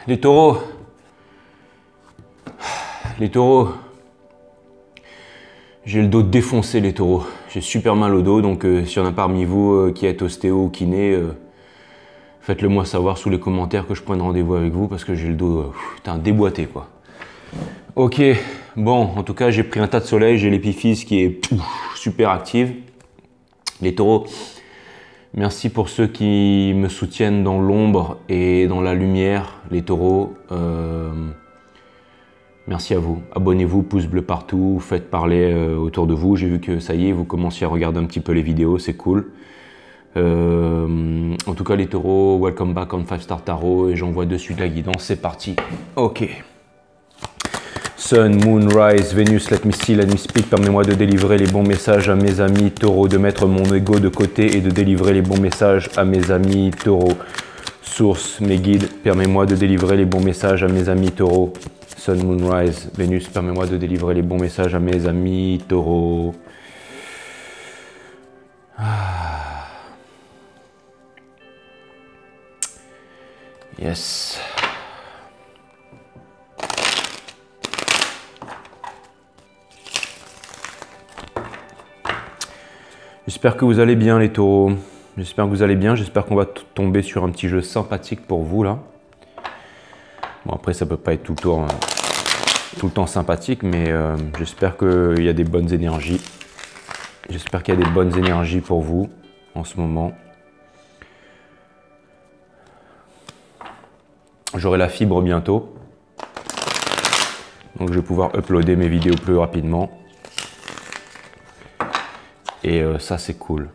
Les taureaux. Les taureaux. J'ai le dos défoncé, les taureaux. J'ai super mal au dos, donc s'il y en a parmi vous qui êtes ostéo ou kiné, faites-le moi savoir sous les commentaires que je prenne rendez-vous avec vous parce que j'ai le dos déboîté quoi. Ok, bon, en tout cas j'ai pris un tas de soleil, j'ai l'épiphyse qui est super active. Les taureaux, merci pour ceux qui me soutiennent dans l'ombre et dans la lumière, les taureaux. Merci à vous. Abonnez-vous, pouce bleu partout, faites parler autour de vous. J'ai vu que ça y est, vous commencez à regarder un petit peu les vidéos, c'est cool. En tout cas les taureaux, welcome back on 5 Star Tarot et j'envoie de suite la guidance, c'est parti. Ok. Sun, Moon, Rise, Vénus, let me see, let me speak. Permets-moi de délivrer les bons messages à mes amis taureaux, de mettre mon ego de côté et de délivrer les bons messages à mes amis taureaux. Source, mes guides, permets-moi de délivrer les bons messages à mes amis taureaux. Sun, Moon, Rise, Vénus, permets-moi de délivrer les bons messages à mes amis taureaux. Yes. J'espère que vous allez bien les taureaux. J'espère que vous allez bien. J'espère qu'on va tomber sur un petit jeu sympathique pour vous là. Bon après ça peut pas être tout le temps sympathique, mais j'espère qu'il y a des bonnes énergies. J'espère qu'il y a des bonnes énergies pour vous en ce moment. J'aurai la fibre bientôt. Donc je vais pouvoir uploader mes vidéos plus rapidement. Et ça c'est cool.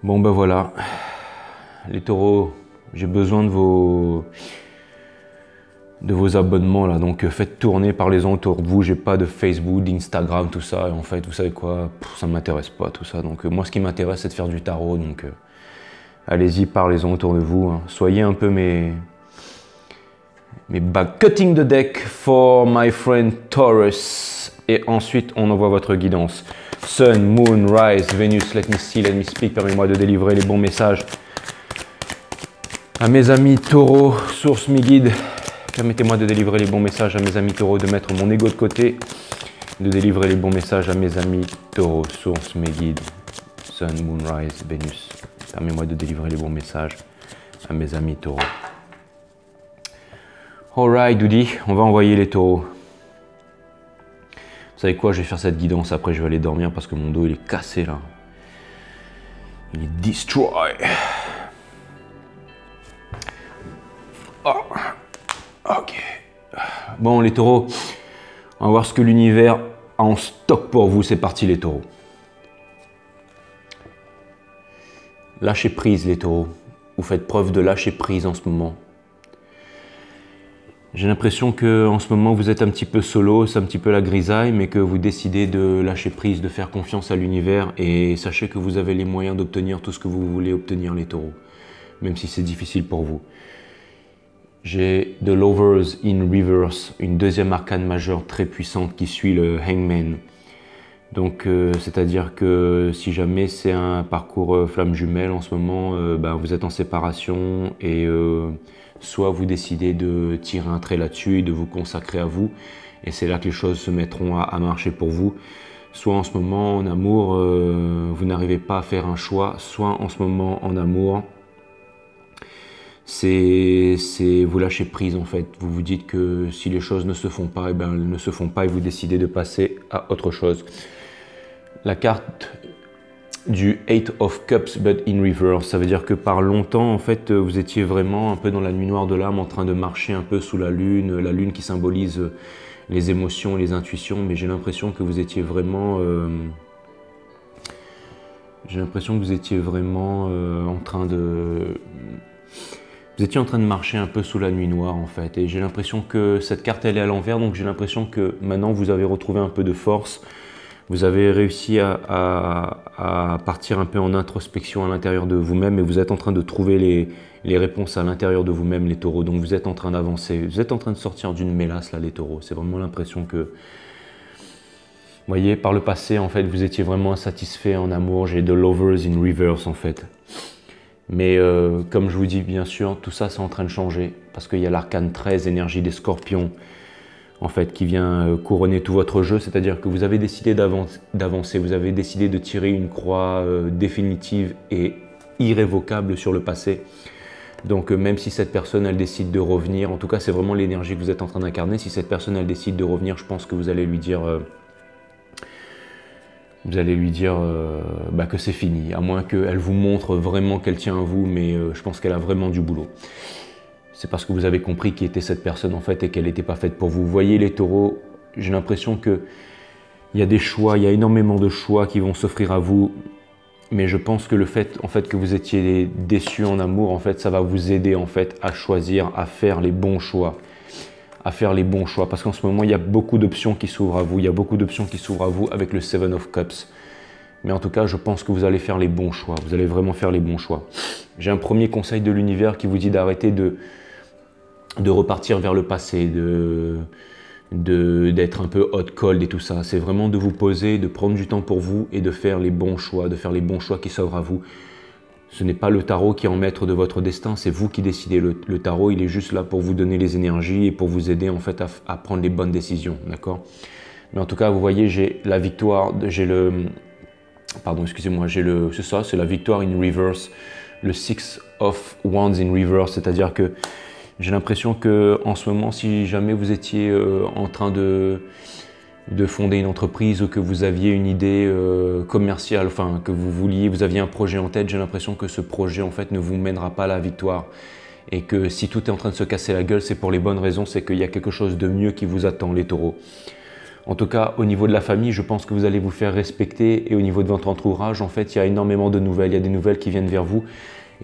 Bon ben voilà. Les taureaux, j'ai besoin de vos abonnements là. Donc faites tourner, parlez-en autour de vous. J'ai pas de Facebook, d'Instagram, tout ça. Et en fait, vous savez quoi, ça ne m'intéresse pas tout ça. Donc moi ce qui m'intéresse c'est de faire du tarot. Donc allez-y, parlez-en autour de vous. Hein. Soyez un peu mes back cutting the deck for my friend Taurus. Et ensuite on envoie votre guidance. Sun, Moon, Rise, Vénus, let me see, let me speak. Permets-moi de délivrer les bons messages à mes amis taureaux. Source, mes guides. Permettez-moi de délivrer les bons messages à mes amis taureaux, de mettre mon ego de côté, de délivrer les bons messages à mes amis taureaux. Source, mes guides. Sun, Moon, Rise, Vénus. Permets-moi de délivrer les bons messages à mes amis taureaux. Alright, Doudi, on va envoyer les taureaux. Vous savez quoi, je vais faire cette guidance, après je vais aller dormir parce que mon dos il est cassé là. Il est destroy. Oh. Ok. Bon les taureaux, on va voir ce que l'univers a en stock pour vous. C'est parti les taureaux. Lâchez prise les taureaux. Vous faites preuve de lâcher prise en ce moment. J'ai l'impression que en ce moment vous êtes un petit peu solo, c'est un petit peu la grisaille, mais que vous décidez de lâcher prise, de faire confiance à l'univers et sachez que vous avez les moyens d'obtenir tout ce que vous voulez obtenir les taureaux, même si c'est difficile pour vous. J'ai The Lovers in Reverse, une deuxième arcane majeure très puissante qui suit le Hangman. Donc c'est-à-dire que si jamais c'est un parcours flamme jumelle en ce moment, vous êtes en séparation et soit vous décidez de tirer un trait là-dessus et de vous consacrer à vous, et c'est là que les choses se mettront à marcher pour vous. Soit en ce moment en amour, vous n'arrivez pas à faire un choix, soit en ce moment en amour, c'est vous lâchez prise en fait. Vous vous dites que si les choses ne se font pas, elles ne se font pas et vous décidez de passer à autre chose. La carte du Eight of Cups but in reverse, ça veut dire que par longtemps en fait vous étiez vraiment un peu dans la nuit noire de l'âme en train de marcher un peu sous la lune qui symbolise les émotions, les intuitions, mais j'ai l'impression que vous étiez vraiment en train de marcher un peu sous la nuit noire en fait, et j'ai l'impression que cette carte elle est à l'envers, donc j'ai l'impression que maintenant vous avez retrouvé un peu de force. Vous avez réussi à partir un peu en introspection à l'intérieur de vous-même et vous êtes en train de trouver les réponses à l'intérieur de vous-même les taureaux. Donc vous êtes en train d'avancer, vous êtes en train de sortir d'une mélasse là les taureaux. C'est vraiment l'impression que, vous voyez, par le passé en fait vous étiez vraiment insatisfait en amour. J'ai The Lovers in Reverse en fait. Mais comme je vous dis, bien sûr, tout ça, c'est en train de changer parce qu'il y a l'arcane 13, énergie des scorpions, en fait, qui vient couronner tout votre jeu. C'est-à-dire que vous avez décidé d'avancer, vous avez décidé de tirer une croix définitive et irrévocable sur le passé. Donc même si cette personne, elle décide de revenir, en tout cas, c'est vraiment l'énergie que vous êtes en train d'incarner. Si cette personne, elle décide de revenir, je pense que vous allez lui dire... que c'est fini, à moins qu'elle vous montre vraiment qu'elle tient à vous, mais je pense qu'elle a vraiment du boulot. C'est parce que vous avez compris qui était cette personne en fait et qu'elle n'était pas faite pour vous. Vous voyez les taureaux, j'ai l'impression qu'il y a des choix, il y a énormément de choix qui vont s'offrir à vous, mais je pense que le fait en fait que vous étiez déçus en amour, en fait, ça va vous aider en fait à choisir, à faire les bons choix. Parce qu'en ce moment, il y a beaucoup d'options qui s'ouvrent à vous. Il y a beaucoup d'options qui s'ouvrent à vous avec le Seven of Cups. Mais en tout cas, je pense que vous allez faire les bons choix. Vous allez vraiment faire les bons choix. J'ai un premier conseil de l'univers qui vous dit d'arrêter de repartir vers le passé, d'être un peu hot cold et tout ça. C'est vraiment de vous poser, de prendre du temps pour vous et de faire les bons choix, qui s'ouvrent à vous. Ce n'est pas le tarot qui est en maître de votre destin, c'est vous qui décidez. Le tarot, il est juste là pour vous donner les énergies et pour vous aider en fait à prendre les bonnes décisions, d'accord? Mais en tout cas, vous voyez, j'ai la victoire, c'est ça, c'est la victoire in reverse, le Six of Wands in reverse, c'est-à-dire que j'ai l'impression que en ce moment, si jamais vous étiez en train de fonder une entreprise ou que vous aviez une idée commerciale, enfin que vous aviez un projet en tête, j'ai l'impression que ce projet en fait ne vous mènera pas à la victoire et que si tout est en train de se casser la gueule, c'est pour les bonnes raisons, c'est qu'il y a quelque chose de mieux qui vous attend, les taureaux. En tout cas, au niveau de la famille, je pense que vous allez vous faire respecter et au niveau de votre entourage, en fait, il y a énormément de nouvelles, il y a des nouvelles qui viennent vers vous.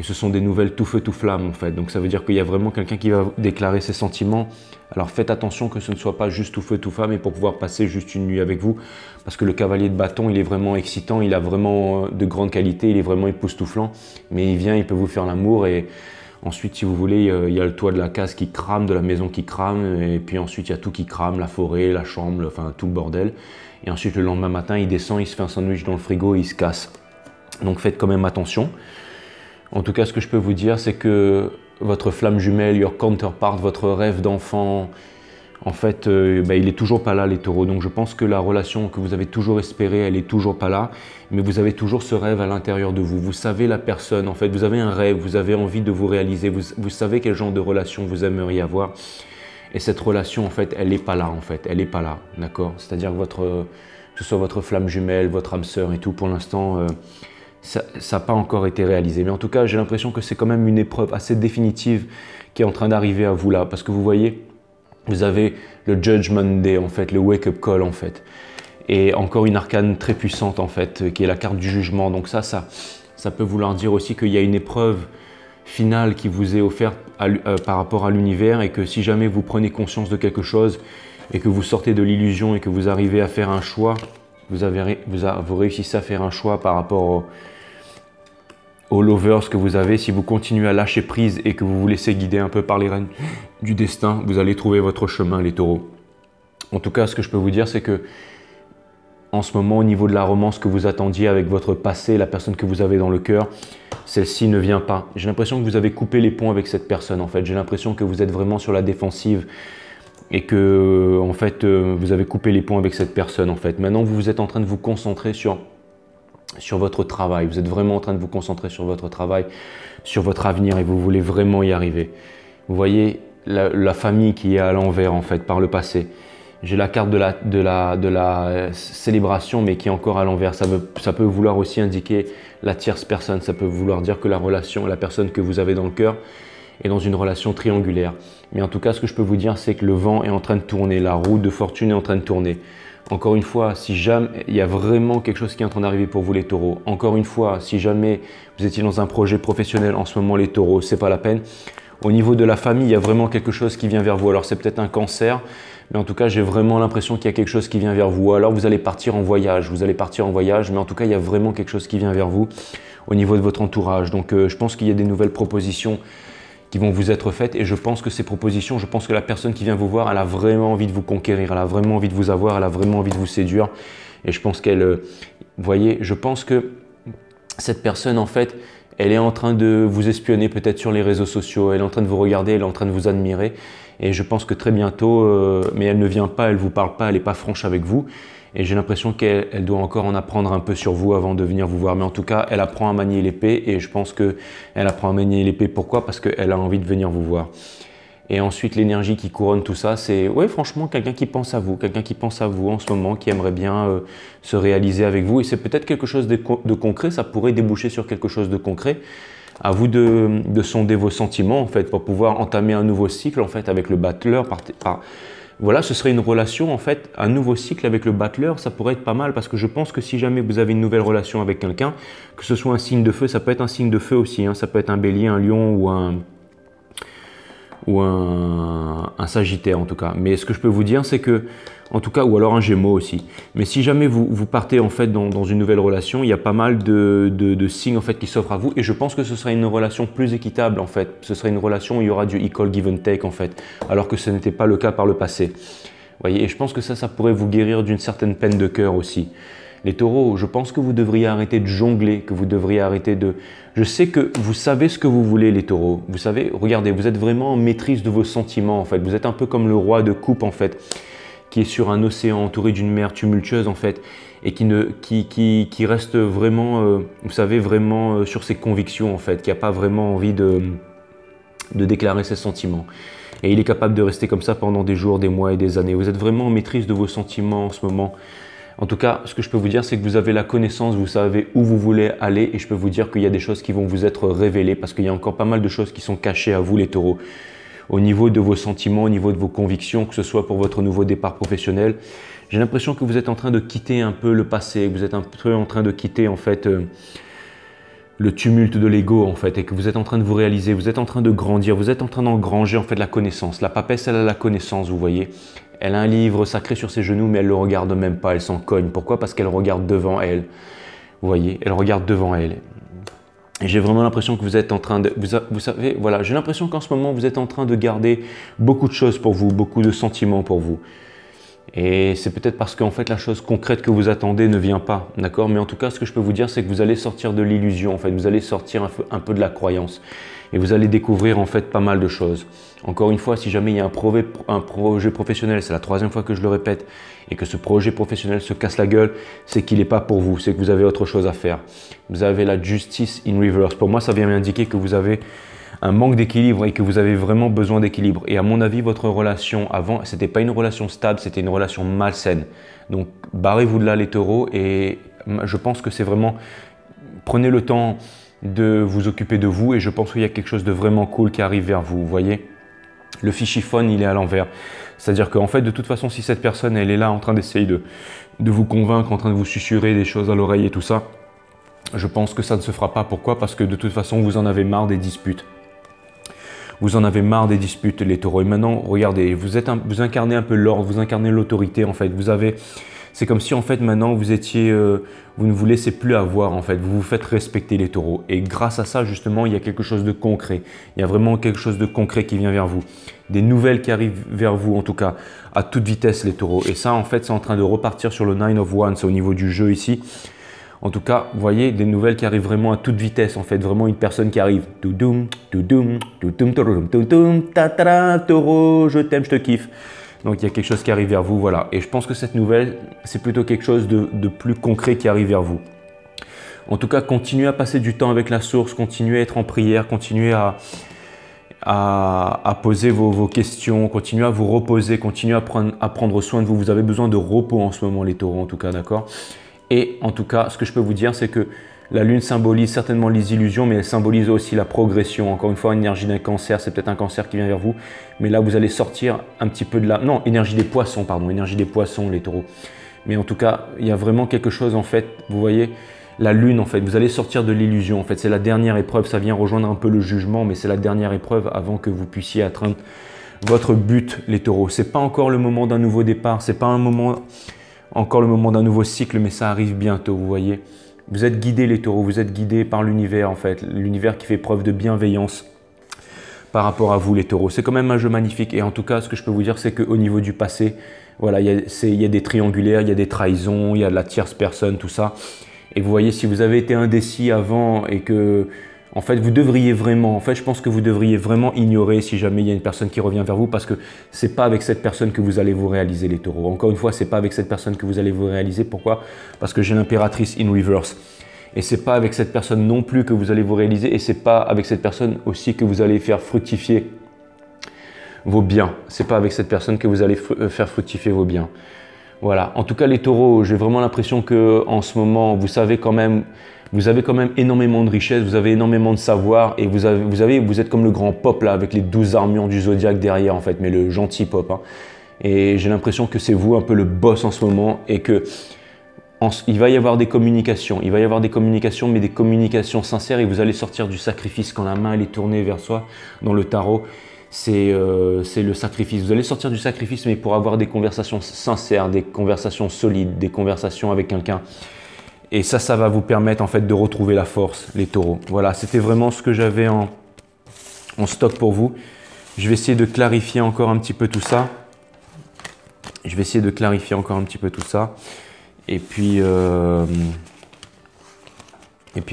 Et ce sont des nouvelles tout feu tout flamme en fait. Donc ça veut dire qu'il y a vraiment quelqu'un qui va déclarer ses sentiments. Alors faites attention que ce ne soit pas juste tout feu tout flamme et pour pouvoir passer juste une nuit avec vous. Parce que le cavalier de bâton, il est vraiment excitant, il a vraiment de grandes qualités, il est vraiment époustouflant. Mais il vient, il peut vous faire l'amour et ensuite si vous voulez, il y a le toit de la case qui crame, de la maison qui crame. Et puis ensuite il y a tout qui crame, la forêt, la chambre, enfin tout le bordel. Et ensuite le lendemain matin, il descend, il se fait un sandwich dans le frigo et il se casse. Donc faites quand même attention. En tout cas, ce que je peux vous dire, c'est que votre flamme jumelle, your counterpart, votre rêve d'enfant, en fait, il est toujours pas là, les taureaux. Donc je pense que la relation que vous avez toujours espérée, elle est toujours pas là. Mais vous avez toujours ce rêve à l'intérieur de vous. Vous savez la personne, en fait, vous avez un rêve, vous avez envie de vous réaliser. Vous savez quel genre de relation vous aimeriez avoir. Et cette relation, en fait, elle n'est pas là, en fait. Elle n'est pas là, d'accord? C'est-à-dire que que ce soit votre flamme jumelle, votre âme sœur et tout, pour l'instant... ça n'a pas encore été réalisé. Mais en tout cas, j'ai l'impression que c'est quand même une épreuve assez définitive qui est en train d'arriver à vous là. Parce que vous voyez, vous avez le Judgment Day, en fait, le Wake-up Call, en fait. Et encore une arcane très puissante, en fait, qui est la carte du jugement. Donc ça peut vouloir dire aussi qu'il y a une épreuve finale qui vous est offerte par rapport à l'univers et que si jamais vous prenez conscience de quelque chose et que vous sortez de l'illusion et que vous arrivez à faire un choix, vous réussissez à faire un choix par rapport aux lovers que vous avez. Si vous continuez à lâcher prise et que vous vous laissez guider un peu par les rênes du destin, vous allez trouver votre chemin, les taureaux. En tout cas, ce que je peux vous dire, c'est que en ce moment, au niveau de la romance que vous attendiez avec votre passé, la personne que vous avez dans le cœur, celle-ci ne vient pas. J'ai l'impression que vous avez coupé les ponts avec cette personne, en fait. J'ai l'impression que vous êtes vraiment sur la défensive et que en fait vous avez coupé les ponts avec cette personne en fait. Maintenant vous êtes en train de vous concentrer sur votre travail, vous êtes vraiment en train de vous concentrer sur votre travail, sur votre avenir et vous voulez vraiment y arriver. Vous voyez la famille qui est à l'envers en fait par le passé. J'ai la carte de la célébration mais qui est encore à l'envers. Ça peut vouloir aussi indiquer la tierce personne, ça peut vouloir dire que la relation, la personne que vous avez dans le cœur est dans une relation triangulaire. Mais en tout cas, ce que je peux vous dire, c'est que le vent est en train de tourner, la roue de fortune est en train de tourner. Encore une fois, si jamais il y a vraiment quelque chose qui est en train d'arriver pour vous les taureaux, encore une fois, si jamais vous étiez dans un projet professionnel en ce moment les taureaux, c'est pas la peine. Au niveau de la famille, il y a vraiment quelque chose qui vient vers vous. Alors c'est peut-être un cancer, mais en tout cas, j'ai vraiment l'impression qu'il y a quelque chose qui vient vers vous. Alors vous allez partir en voyage, mais en tout cas, il y a vraiment quelque chose qui vient vers vous au niveau de votre entourage. Donc je pense qu'il y a des nouvelles propositions qui vont vous être faites et je pense que ces propositions, je pense que la personne qui vient vous voir, elle a vraiment envie de vous conquérir, elle a vraiment envie de vous avoir, elle a vraiment envie de vous séduire et je pense qu'elle, vous voyez, je pense que cette personne en fait, elle est en train de vous espionner peut-être sur les réseaux sociaux, elle est en train de vous regarder, elle est en train de vous admirer. Et je pense que très bientôt, mais elle ne vient pas, elle ne vous parle pas, elle n'est pas franche avec vous. Et j'ai l'impression qu'elle doit encore en apprendre un peu sur vous avant de venir vous voir. Mais en tout cas, elle apprend à manier l'épée et je pense qu'elle apprend à manier l'épée. Pourquoi? Parce qu'elle a envie de venir vous voir. Et ensuite, l'énergie qui couronne tout ça, c'est, ouais, franchement, quelqu'un qui pense à vous en ce moment, qui aimerait bien se réaliser avec vous. Et c'est peut-être quelque chose de concret, ça pourrait déboucher sur quelque chose de concret. À vous de sonder vos sentiments, en fait, pour pouvoir entamer un nouveau cycle, en fait, avec le battleur. Voilà, ce serait une relation, en fait, un nouveau cycle avec le battleur, ça pourrait être pas mal, parce que je pense que si jamais vous avez une nouvelle relation avec quelqu'un, que ce soit un signe de feu, ça peut être un signe de feu aussi, hein, ça peut être un bélier, un lion ou un sagittaire en tout cas. Mais ce que je peux vous dire, c'est que, en tout cas, ou alors un gémeau aussi. Mais si jamais vous partez en fait dans une nouvelle relation, il y a pas mal de signes en fait qui s'offrent à vous. Et je pense que ce sera une relation plus équitable en fait. Ce sera une relation où il y aura du equal give and take en fait. Alors que ce n'était pas le cas par le passé. Vous voyez, et je pense que ça pourrait vous guérir d'une certaine peine de cœur aussi. Les taureaux, je pense que vous devriez arrêter de jongler, que vous devriez arrêter de... Je sais que vous savez ce que vous voulez, les taureaux. Vous savez, regardez, vous êtes vraiment en maîtrise de vos sentiments, en fait. Vous êtes un peu comme le roi de coupe, en fait, qui est sur un océan entouré d'une mer tumultueuse, en fait, et qui reste vraiment, vous savez, vraiment sur ses convictions, en fait, qui n'a pas vraiment envie de déclarer ses sentiments. Et il est capable de rester comme ça pendant des jours, des mois et des années. Vous êtes vraiment en maîtrise de vos sentiments en ce moment. En tout cas, ce que je peux vous dire, c'est que vous avez la connaissance, vous savez où vous voulez aller et je peux vous dire qu'il y a des choses qui vont vous être révélées parce qu'il y a encore pas mal de choses qui sont cachées à vous, les taureaux. Au niveau de vos sentiments, au niveau de vos convictions, que ce soit pour votre nouveau départ professionnel, j'ai l'impression que vous êtes en train de quitter un peu le passé, que vous êtes un peu en train de quitter en fait le tumulte de l'ego en fait et que vous êtes en train de vous réaliser, vous êtes en train de grandir, vous êtes en train d'engranger en fait la connaissance. La papesse, elle a la connaissance, vous voyez. Elle a un livre sacré sur ses genoux, mais elle ne le regarde même pas, elle s'en cogne. Pourquoi? Parce qu'elle regarde devant elle. Vous voyez, elle regarde devant elle. Et j'ai vraiment l'impression que vous êtes en train de... Vous savez, voilà, j'ai l'impression qu'en ce moment, vous êtes en train de garder beaucoup de choses pour vous, beaucoup de sentiments pour vous. Et c'est peut-être parce qu'en fait, la chose concrète que vous attendez ne vient pas, d'accord? Mais en tout cas, ce que je peux vous dire, c'est que vous allez sortir de l'illusion, en fait. Vous allez sortir un peu de la croyance. Et vous allez découvrir en fait pas mal de choses. Encore une fois, si jamais il y a un projet professionnel, c'est la troisième fois que je le répète, et que ce projet professionnel se casse la gueule, c'est qu'il n'est pas pour vous, c'est que vous avez autre chose à faire. Vous avez la justice in reverse. Pour moi, ça vient m'indiquer que vous avez un manque d'équilibre et que vous avez vraiment besoin d'équilibre. Et à mon avis, votre relation avant, ce n'était pas une relation stable, c'était une relation malsaine. Donc, barrez-vous de là les taureaux et je pense que c'est vraiment, prenez le temps de vous occuper de vous et je pense qu'il y a quelque chose de vraiment cool qui arrive vers vous, vous voyez. Le fichiphone, il est à l'envers. C'est-à-dire qu'en fait, de toute façon, si cette personne, elle est là en train d'essayer de vous convaincre, en train de vous susurrer des choses à l'oreille et tout ça, je pense que ça ne se fera pas. Pourquoi? Parce que de toute façon, vous en avez marre des disputes. Vous en avez marre des disputes, les taureaux. Et maintenant, regardez, vous incarnez un peu l'ordre, vous incarnez l'autorité, en fait. C'est comme si, en fait, maintenant, vous ne vous laissez plus avoir, en fait. Vous vous faites respecter, les taureaux. Et grâce à ça, justement, il y a quelque chose de concret. Il y a vraiment quelque chose de concret qui vient vers vous. Des nouvelles qui arrivent vers vous, en tout cas, à toute vitesse, les taureaux. Et ça, en fait, c'est en train de repartir sur le 9 of Wands, au niveau du jeu ici. En tout cas, vous voyez, des nouvelles qui arrivent vraiment à toute vitesse, en fait, vraiment une personne qui arrive. Toudoum, toudoum, toudoum, toudoum, toudoum, tatara, taureau, je t'aime, je te kiffe. Donc, il y a quelque chose qui arrive vers vous, voilà. Et je pense que cette nouvelle, c'est plutôt quelque chose de plus concret qui arrive vers vous. En tout cas, continuez à passer du temps avec la source, continuez à être en prière, continuez à poser vos questions, continuez à vous reposer, continuez à prendre soin de vous. Vous avez besoin de repos en ce moment, les taureaux, en tout cas, d'accord? Et en tout cas, ce que je peux vous dire, c'est que la lune symbolise certainement les illusions, mais elle symbolise aussi la progression. Encore une fois, l'énergie d'un cancer, c'est peut-être un cancer qui vient vers vous. Mais là, vous allez sortir un petit peu de la... Non, énergie des poissons, pardon. Énergie des poissons, les taureaux. Mais en tout cas, il y a vraiment quelque chose, en fait, vous voyez, la lune, en fait, vous allez sortir de l'illusion. En fait, c'est la dernière épreuve. Ça vient rejoindre un peu le jugement, mais c'est la dernière épreuve avant que vous puissiez atteindre votre but, les taureaux. C'est pas encore le moment d'un nouveau départ. C'est pas encore le moment d'un nouveau cycle, mais ça arrive bientôt, vous voyez. Vous êtes guidés, les taureaux, vous êtes guidés par l'univers, en fait. L'univers qui fait preuve de bienveillance par rapport à vous, les taureaux. C'est quand même un jeu magnifique. Et en tout cas, ce que je peux vous dire, c'est qu'au niveau du passé, voilà, il y a des triangulaires, il y a des trahisons, il y a de la tierce personne, tout ça. Et vous voyez, si vous avez été indécis avant et que En fait, vous devriez vraiment, en fait, je pense que vous devriez vraiment ignorer si jamais il y a une personne qui revient vers vous parce que c'est pas avec cette personne que vous allez vous réaliser les taureaux. Encore une fois, c'est pas avec cette personne que vous allez vous réaliser. Pourquoi? Parce que j'ai l'impératrice in reverse. Et c'est pas avec cette personne non plus que vous allez vous réaliser et c'est pas avec cette personne aussi que vous allez faire fructifier vos biens. C'est pas avec cette personne que vous allez faire fructifier vos biens. Voilà. En tout cas, les taureaux, j'ai vraiment l'impression que en ce moment, vous avez quand même énormément de richesses, vous avez énormément de savoir et vous êtes comme le grand Pop là, avec les 12 armures du zodiaque derrière en fait, mais le gentil Pop. Hein. Et j'ai l'impression que c'est vous un peu le boss en ce moment et que il va y avoir des communications. Il va y avoir des communications, mais des communications sincères et vous allez sortir du sacrifice quand la main elle est tournée vers soi dans le tarot. C'est le sacrifice. Vous allez sortir du sacrifice, mais pour avoir des conversations sincères, des conversations solides, des conversations avec quelqu'un. Et ça va vous permettre en fait de retrouver la force, les taureaux. Voilà, c'était vraiment ce que j'avais en stock pour vous. Je vais essayer de clarifier encore un petit peu tout ça. Et puis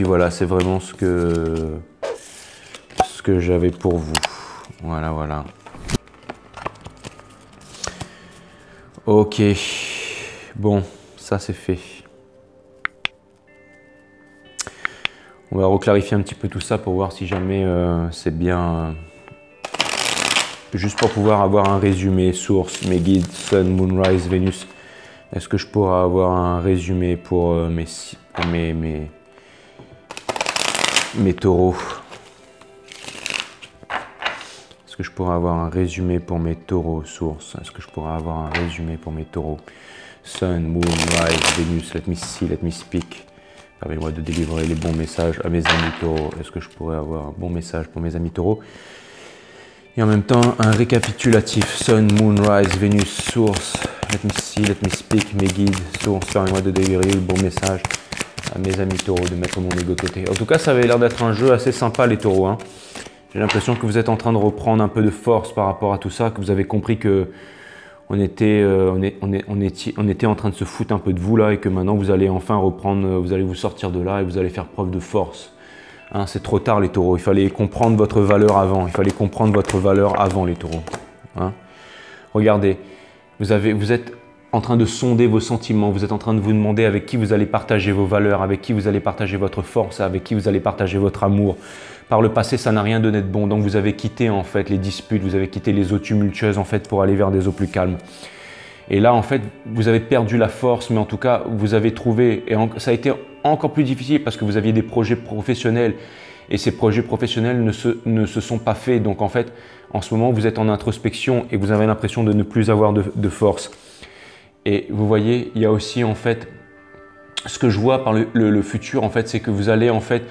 voilà, c'est vraiment ce que j'avais pour vous. Voilà. Ok. Bon, ça c'est fait. On va reclarifier un petit peu tout ça pour voir si jamais c'est bien. Juste pour pouvoir avoir un résumé, source, mes guides, Sun, Moonrise, Vénus. Est-ce que je pourrais avoir un résumé pour mes taureaux? Est-ce que je pourrais avoir un résumé pour mes taureaux, source? Est-ce que je pourrais avoir un résumé pour mes taureaux? Sun, Moon, Rise, Vénus, let me see, let me speak. Permettez-moi de délivrer les bons messages à mes amis taureaux. Est-ce que je pourrais avoir un bon message pour mes amis taureaux? Et en même temps, un récapitulatif. Sun, Moon, Rise, Vénus, source. Let me see, let me speak, mes guides, source. Permettez-moi de délivrer le bon message à mes amis taureaux, de mettre mon ego de côté. En tout cas, ça avait l'air d'être un jeu assez sympa, les taureaux. Hein. J'ai l'impression que vous êtes en train de reprendre un peu de force par rapport à tout ça, que vous avez compris que on était en train de se foutre un peu de vous là et que maintenant vous allez enfin reprendre, vous allez vous sortir de là et vous allez faire preuve de force. Hein, c'est trop tard les taureaux, il fallait comprendre votre valeur avant, les taureaux. Hein. Regardez, vous êtes en train de sonder vos sentiments, vous êtes en train de vous demander avec qui vous allez partager vos valeurs, avec qui vous allez partager votre force, avec qui vous allez partager votre amour. Par le passé, ça n'a rien donné de bon, donc vous avez quitté en fait les disputes, vous avez quitté les eaux tumultueuses en fait pour aller vers des eaux plus calmes. Et là en fait, vous avez perdu la force, mais en tout cas, vous avez trouvé, et ça a été encore plus difficile parce que vous aviez des projets professionnels et ces projets professionnels ne se sont pas faits. Donc en fait, en ce moment, vous êtes en introspection et vous avez l'impression de ne plus avoir de force. Et vous voyez, il y a aussi en fait, ce que je vois par le futur en fait, c'est que vous allez en fait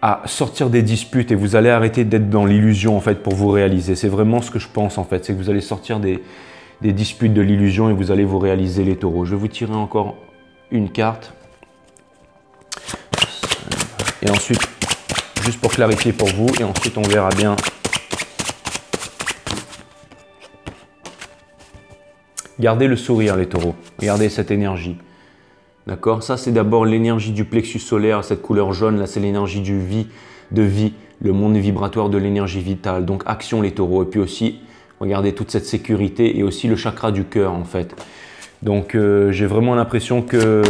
à sortir des disputes et vous allez arrêter d'être dans l'illusion en fait pour vous réaliser. C'est vraiment ce que je pense en fait, c'est que vous allez sortir des disputes de l'illusion et vous allez vous réaliser les taureaux. Je vais vous tirer encore une carte. Et ensuite, juste pour clarifier pour vous, et ensuite on verra bien. Gardez le sourire les taureaux, regardez cette énergie. D'accord? Ça, c'est d'abord l'énergie du plexus solaire, cette couleur jaune, là, c'est l'énergie de vie, le monde vibratoire de l'énergie vitale. Donc, action les taureaux. Et puis aussi, regardez toute cette sécurité et aussi le chakra du cœur, en fait. Donc, j'ai vraiment l'impression que,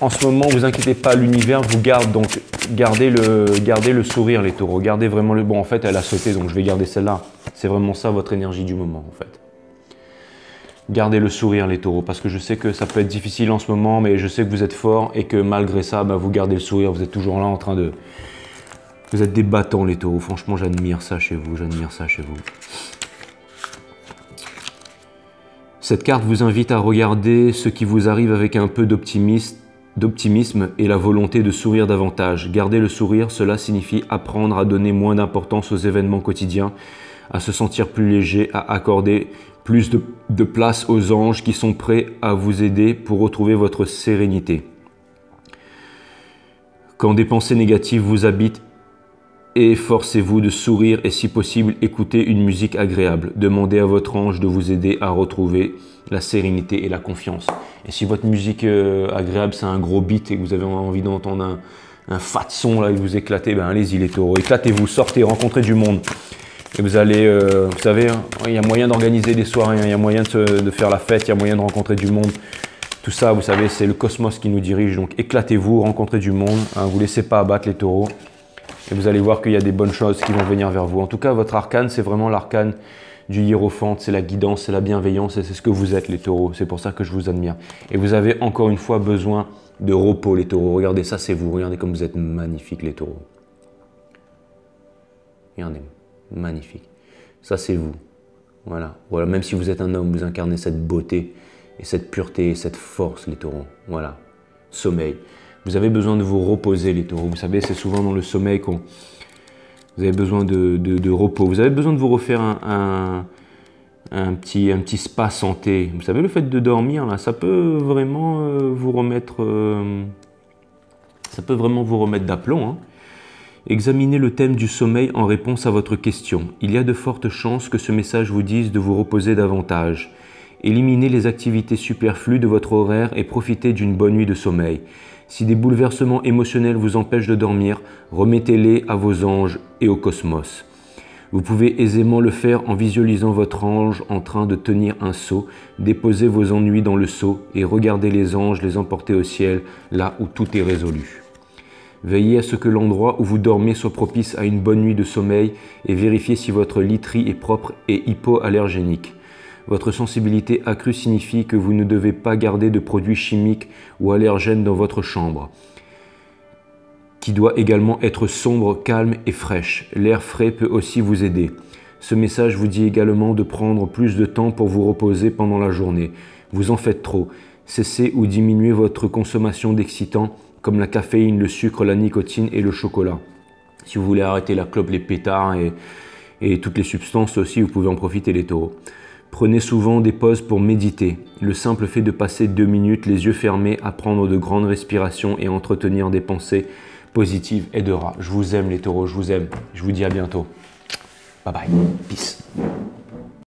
en ce moment, vous inquiétez pas, l'univers vous garde. Donc, gardez le sourire, les taureaux. Gardez vraiment le... Bon, en fait, elle a sauté, donc je vais garder celle-là. C'est vraiment ça, votre énergie du moment, en fait. Gardez le sourire les taureaux parce que je sais que ça peut être difficile en ce moment mais je sais que vous êtes forts et que malgré ça, vous gardez le sourire, vous êtes toujours là en train de... Vous êtes des battants les taureaux, franchement j'admire ça chez vous, Cette carte vous invite à regarder ce qui vous arrive avec un peu d'optimisme et la volonté de sourire davantage. Garder le sourire, cela signifie apprendre à donner moins d'importance aux événements quotidiens, à se sentir plus léger, à accorder plus de place aux anges qui sont prêts à vous aider pour retrouver votre sérénité. Quand des pensées négatives vous habitent, efforcez-vous de sourire et si possible, écoutez une musique agréable. Demandez à votre ange de vous aider à retrouver la sérénité et la confiance. Et si votre musique agréable, c'est un gros beat et que vous avez envie d'entendre fat son là et vous éclatez, ben allez-y les taureaux, éclatez-vous, sortez, rencontrez du monde. Et vous allez, vous savez, hein, il y a moyen d'organiser des soirées, hein, il y a moyen de faire la fête, il y a moyen de rencontrer du monde. Tout ça, vous savez, c'est le cosmos qui nous dirige. Donc éclatez-vous, rencontrez du monde, hein, vous ne laissez pas abattre les taureaux. Et vous allez voir qu'il y a des bonnes choses qui vont venir vers vous. En tout cas, votre arcane, c'est vraiment l'arcane du hiérophante, c'est la guidance, c'est la bienveillance, et c'est ce que vous êtes les taureaux. C'est pour ça que je vous admire. Et vous avez encore une fois besoin de repos les taureaux. Regardez, ça c'est vous. Regardez comme vous êtes magnifiques les taureaux. Regardez, magnifique. Ça c'est vous. Voilà. Voilà. Même si vous êtes un homme, vous incarnez cette beauté et cette pureté et cette force les taureaux. Voilà. Sommeil. Vous avez besoin de vous reposer les taureaux. Vous savez, c'est souvent dans le sommeil qu'on... Vous avez besoin de repos. Vous avez besoin de vous refaire un petit spa santé. Vous savez, le fait de dormir, là, ça peut vraiment vous remettre... ça peut vraiment vous remettre d'aplomb. Hein. Examinez le thème du sommeil en réponse à votre question. Il y a de fortes chances que ce message vous dise de vous reposer davantage. Éliminez les activités superflues de votre horaire et profitez d'une bonne nuit de sommeil. Si des bouleversements émotionnels vous empêchent de dormir, remettez-les à vos anges et au cosmos. Vous pouvez aisément le faire en visualisant votre ange en train de tenir un seau. Déposez vos ennuis dans le seau et regardez les anges les emporter au ciel, là où tout est résolu. Veillez à ce que l'endroit où vous dormez soit propice à une bonne nuit de sommeil et vérifiez si votre literie est propre et hypoallergénique. Votre sensibilité accrue signifie que vous ne devez pas garder de produits chimiques ou allergènes dans votre chambre, qui doit également être sombre, calme et fraîche. L'air frais peut aussi vous aider. Ce message vous dit également de prendre plus de temps pour vous reposer pendant la journée. Vous en faites trop. Cessez ou diminuez votre consommation d'excitants comme la caféine, le sucre, la nicotine et le chocolat. Si vous voulez arrêter la clope, les pétards et toutes les substances aussi, vous pouvez en profiter les taureaux. Prenez souvent des pauses pour méditer. Le simple fait de passer 2 minutes les yeux fermés à prendre de grandes respirations et entretenir des pensées positives aidera. Je vous aime les taureaux, je vous aime. Je vous dis à bientôt. Bye bye. Peace.